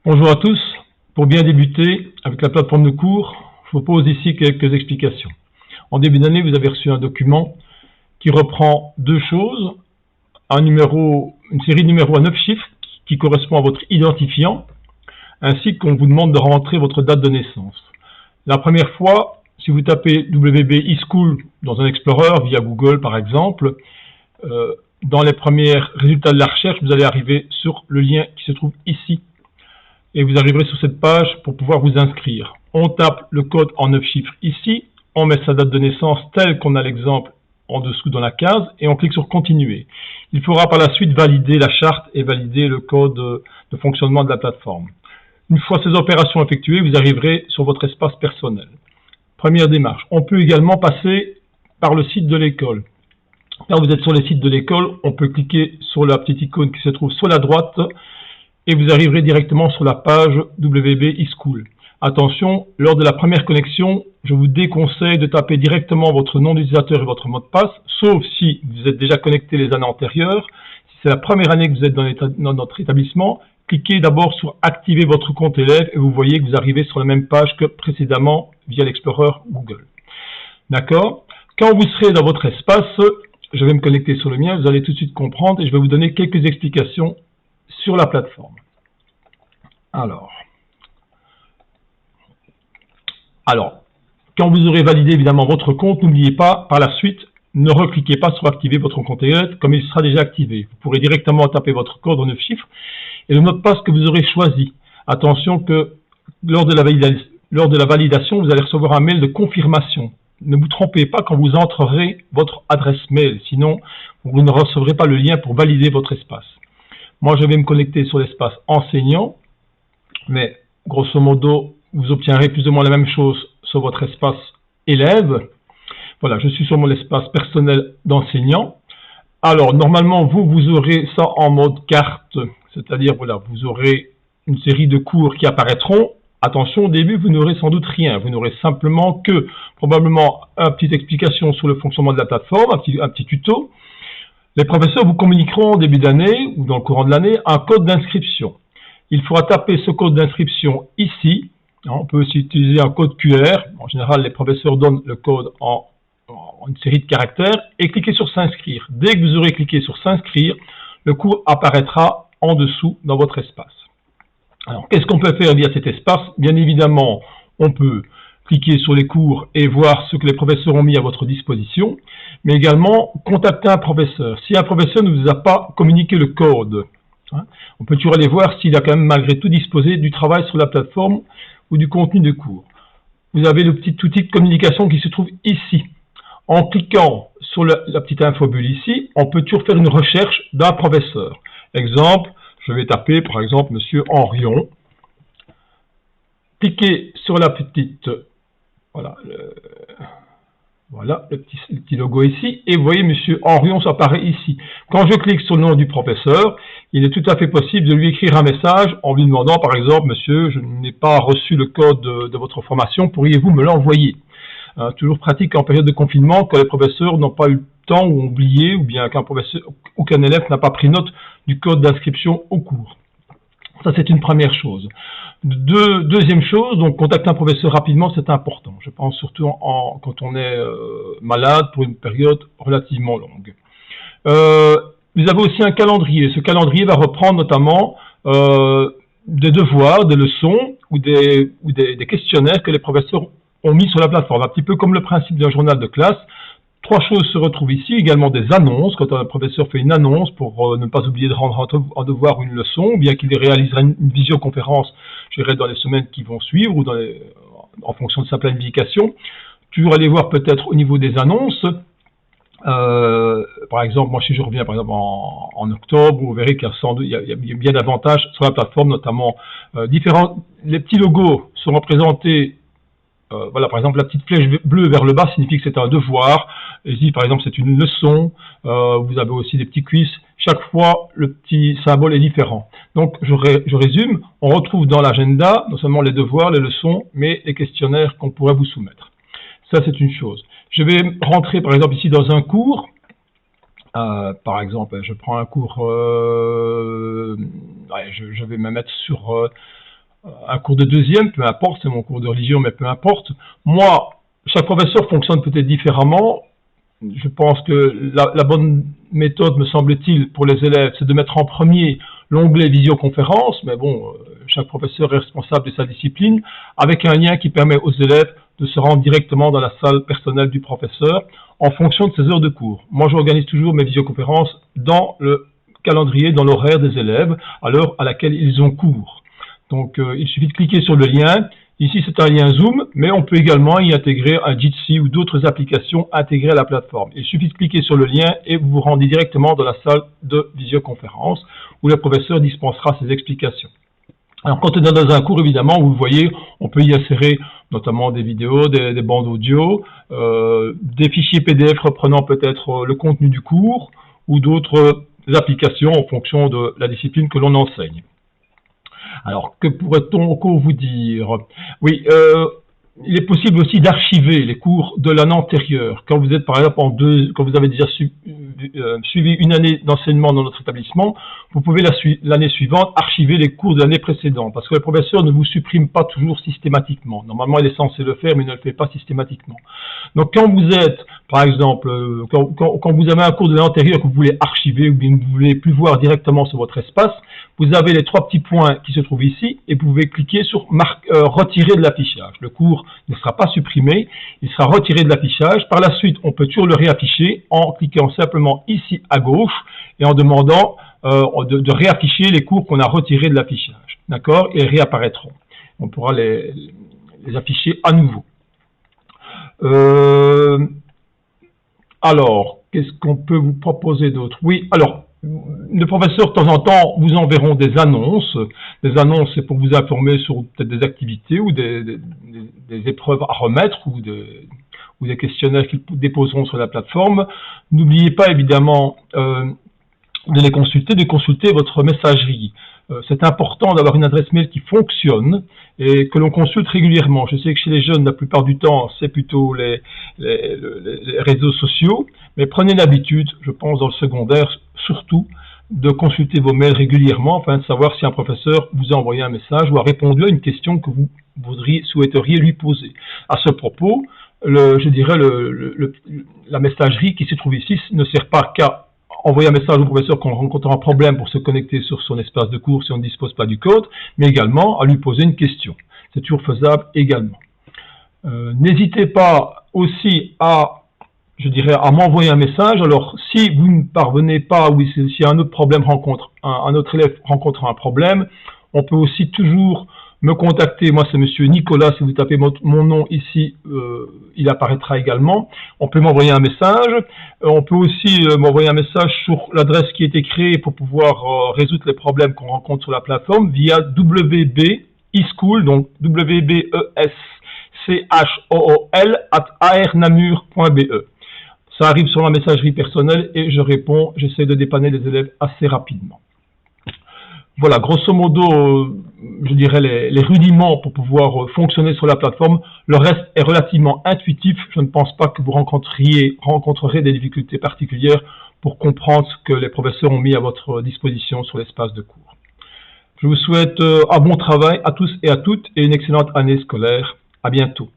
Bonjour à tous. Pour bien débuter avec la plateforme de cours, je vous pose ici quelques explications. En début d'année, vous avez reçu un document qui reprend deux choses. Une série de numéros à 9 chiffres qui correspond à votre identifiant, ainsi qu'on vous demande de rentrer votre date de naissance. La première fois, si vous tapez WB eSchool dans un Explorer via Google par exemple, dans les premiers résultats de la recherche, vous allez arriver sur le lien qui se trouve ici. Et vous arriverez sur cette page pour pouvoir vous inscrire. On tape le code en 9 chiffres ici, on met sa date de naissance telle qu'on a l'exemple en dessous dans la case et on clique sur continuer. Il faudra par la suite valider la charte et valider le code de fonctionnement de la plateforme. Une fois ces opérations effectuées, vous arriverez sur votre espace personnel. Première démarche. On peut également passer par le site de l'école. Quand vous êtes sur le site de l'école, on peut cliquer sur la petite icône qui se trouve sur la droite et vous arriverez directement sur la page WB eSchool. Attention, lors de la première connexion, je vous déconseille de taper directement votre nom d'utilisateur et votre mot de passe, sauf si vous êtes déjà connecté les années antérieures. Si c'est la première année que vous êtes dans notre établissement, cliquez d'abord sur activer votre compte élève et vous voyez que vous arrivez sur la même page que précédemment via l'Explorer Google. D'accord? Quand vous serez dans votre espace, je vais me connecter sur le mien, vous allez tout de suite comprendre et je vais vous donner quelques explications sur la plateforme. Alors, quand vous aurez validé évidemment votre compte, n'oubliez pas, par la suite, ne recliquez pas sur activer votre compte élève comme il sera déjà activé. Vous pourrez directement taper votre code en 9 chiffres et le mot de passe que vous aurez choisi. Attention que lors de la validation, vous allez recevoir un mail de confirmation. Ne vous trompez pas quand vous entrerez votre adresse mail, sinon vous ne recevrez pas le lien pour valider votre espace. Moi, je vais me connecter sur l'espace enseignant, mais grosso modo, vous obtiendrez plus ou moins la même chose sur votre espace élève. Voilà, je suis sur mon espace personnel d'enseignant. Alors, normalement, vous aurez ça en mode carte, c'est-à-dire, voilà, vous aurez une série de cours qui apparaîtront. Attention, au début, vous n'aurez sans doute rien. Vous n'aurez simplement que, probablement, une petite explication sur le fonctionnement de la plateforme, un petit tuto. Les professeurs vous communiqueront au début d'année ou dans le courant de l'année un code d'inscription. Il faudra taper ce code d'inscription ici. On peut aussi utiliser un code QR. En général, les professeurs donnent le code en une série de caractères et cliquez sur s'inscrire. Dès que vous aurez cliqué sur s'inscrire, le cours apparaîtra en dessous dans votre espace. Alors, qu'est-ce qu'on peut faire via cet espace? Bien évidemment, on peut cliquer sur les cours et voir ce que les professeurs ont mis à votre disposition, mais également contacter un professeur. Si un professeur ne vous a pas communiqué le code, on peut toujours aller voir s'il a quand même malgré tout disposé du travail sur la plateforme ou du contenu de cours. Vous avez le petit outil de communication qui se trouve ici. En cliquant sur la petite infobulle ici, on peut toujours faire une recherche d'un professeur. Exemple, je vais taper par exemple Monsieur Henrion. Cliquez sur la petite, voilà le petit logo ici, et vous voyez Monsieur Henrion s'apparaît ici. Quand je clique sur le nom du professeur, il est tout à fait possible de lui écrire un message en lui demandant par exemple, Monsieur, je n'ai pas reçu le code de votre formation, pourriez-vous me l'envoyer? Toujours pratique en période de confinement, quand les professeurs n'ont pas eu le temps ou ont oublié, ou bien qu'un professeur ou qu'un élève n'a pas pris note du code d'inscription au cours. Ça, c'est une première chose. Deuxième chose, donc contacter un professeur rapidement, c'est important. Je pense surtout quand on est malade pour une période relativement longue. Vous avez aussi un calendrier. Ce calendrier va reprendre notamment des devoirs, des leçons ou des questionnaires que les professeurs ont mis sur la plateforme. Un petit peu comme le principe d'un journal de classe. Trois choses se retrouvent ici, également des annonces, quand un professeur fait une annonce pour ne pas oublier de rendre un devoir ou une leçon, ou bien qu'il réalisera une visioconférence, je dirais, dans les semaines qui vont suivre, ou en fonction de sa planification. Toujours aller voir peut-être au niveau des annonces. Par exemple, moi si je reviens par exemple en octobre, vous verrez qu'il y a bien d'avantages sur la plateforme, notamment les petits logos sont représentés. Voilà, par exemple, la petite flèche bleue vers le bas signifie que c'est un devoir. Et ici, par exemple, c'est une leçon. Vous avez aussi des petits quiz. Chaque fois, le petit symbole est différent. Donc, je résume. On retrouve dans l'agenda non seulement les devoirs, les leçons, mais les questionnaires qu'on pourrait vous soumettre. Ça, c'est une chose. Je vais rentrer, par exemple, ici dans un cours. Par exemple, je prends un cours. Je vais me mettre sur un cours de deuxième, peu importe, c'est mon cours de religion, mais peu importe. Moi, chaque professeur fonctionne peut-être différemment. Je pense que la bonne méthode, me semble-t-il, pour les élèves, c'est de mettre en premier l'onglet visioconférence, mais bon, chaque professeur est responsable de sa discipline, avec un lien qui permet aux élèves de se rendre directement dans la salle personnelle du professeur en fonction de ses heures de cours. Moi, j'organise toujours mes visioconférences dans le calendrier, dans l'horaire des élèves, à l'heure à laquelle ils ont cours. Donc, il suffit de cliquer sur le lien. Ici, c'est un lien Zoom, mais on peut également y intégrer un Jitsi ou d'autres applications intégrées à la plateforme. Il suffit de cliquer sur le lien et vous vous rendez directement dans la salle de visioconférence où le professeur dispensera ses explications. Alors, quand on est dans un cours, évidemment, vous voyez, on peut y insérer notamment des vidéos, des bandes audio, des fichiers PDF reprenant peut-être le contenu du cours ou d'autres applications en fonction de la discipline que l'on enseigne. Alors, que pourrait-on encore vous dire? Oui, il est possible aussi d'archiver les cours de l'année antérieure. Quand vous êtes, par exemple, quand vous avez déjà suivi une année d'enseignement dans notre établissement, vous pouvez l'année suivante archiver les cours de l'année précédente, parce que le professeur ne vous supprime pas toujours systématiquement. Normalement, il est censé le faire, mais il ne le fait pas systématiquement. Donc, quand vous êtes, par exemple, quand vous avez un cours de l'année antérieure que vous voulez archiver ou bien que vous ne voulez plus voir directement sur votre espace, vous avez les 3 petits points qui se trouvent ici et vous pouvez cliquer sur retirer de l'affichage. Le cours ne sera pas supprimé, il sera retiré de l'affichage. Par la suite, on peut toujours le réafficher en cliquant simplement ici à gauche et en demandant de réafficher les cours qu'on a retirés de l'affichage. D'accord? Et ils réapparaîtront. On pourra les afficher à nouveau. Alors, qu'est-ce qu'on peut vous proposer d'autre? Oui, alors, le professeur, de temps en temps, vous enverront des annonces. Des annonces, c'est pour vous informer sur peut-être des activités ou des épreuves à remettre ou des questionnaires qu'ils déposeront sur la plateforme. N'oubliez pas, évidemment, de consulter votre messagerie. C'est important d'avoir une adresse mail qui fonctionne et que l'on consulte régulièrement. Je sais que chez les jeunes, la plupart du temps, c'est plutôt les réseaux sociaux, mais prenez l'habitude, je pense dans le secondaire surtout, de consulter vos mails régulièrement afin de savoir si un professeur vous a envoyé un message ou a répondu à une question que vous souhaiteriez lui poser. À ce propos, je dirais la messagerie qui se trouve ici ne sert pas qu'à envoyer un message au professeur quand on rencontre un problème pour se connecter sur son espace de cours si on ne dispose pas du code, mais également à lui poser une question. C'est toujours faisable également. N'hésitez pas aussi à m'envoyer un message. Alors, si vous ne parvenez pas, ou si un autre problème un autre élève rencontre un problème, on peut aussi toujours me contacter. Moi, c'est Monsieur Nicolas. Si vous tapez mon nom ici, il apparaîtra également. On peut m'envoyer un message. On peut aussi m'envoyer un message sur l'adresse qui a été créée pour pouvoir résoudre les problèmes qu'on rencontre sur la plateforme via WB eSchool, donc wbeschol@arnamur.be. Ça arrive sur ma messagerie personnelle et je réponds. J'essaie de dépanner les élèves assez rapidement. Voilà, grosso modo, je dirais les rudiments pour pouvoir fonctionner sur la plateforme. Le reste est relativement intuitif. Je ne pense pas que vous rencontrerez des difficultés particulières pour comprendre ce que les professeurs ont mis à votre disposition sur l'espace de cours. Je vous souhaite un bon travail à tous et à toutes et une excellente année scolaire. À bientôt.